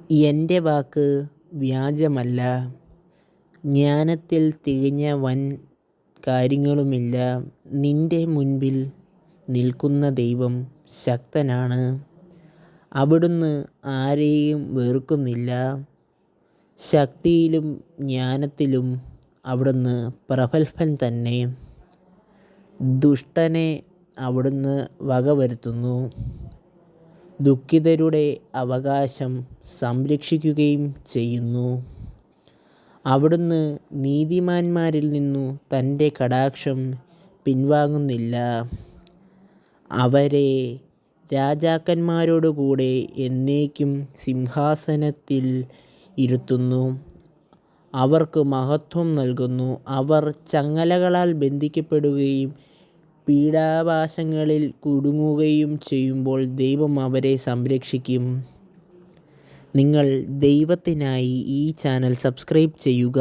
എൻ്റെ വാക്ക് വ്യാജമല്ല, ജ്ഞാനത്തിൽ തികഞ്ഞ വൻ കാര്യങ്ങളുമില്ല. നിന്റെ മുൻപിൽ നിൽക്കുന്ന ദൈവം ശക്തനാണ്. അവിടുന്ന് ആരെയും വെറുക്കുന്നില്ല. ശക്തിയിലും ജ്ഞാനത്തിലും അവിടുന്ന് പ്രഗത്ഭൻ തന്നെ. ദുഷ്ടനെ അവിടുന്ന് വകവരുത്തുന്നു. ദുഃഖിതരുടെ അവകാശം സംരക്ഷിക്കുകയും ചെയ്യുന്നു. അവിടുന്ന് നീതിമാന്മാരിൽ നിന്നു തൻ്റെ കടാക്ഷം പിൻവാങ്ങുന്നില്ല. അവരെ രാജാക്കന്മാരോടുകൂടെ എന്നേക്കും സിംഹാസനത്തിൽ ഇരുത്തുന്നു. അവർക്ക് മഹത്വം നൽകുന്നു. അവർ ചങ്ങലകളാൽ ബന്ധിക്കപ്പെടുകയും പീഡാപാശങ്ങളിൽ കുടുങ്ങുകയും ചെയ്യുമ്പോൾ ദൈവം അവരെ സംരക്ഷിക്കും. നിങ്ങൾ ദൈവത്തിനായി ഈ ചാനൽ സബ്സ്ക്രൈബ് ചെയ്യുക.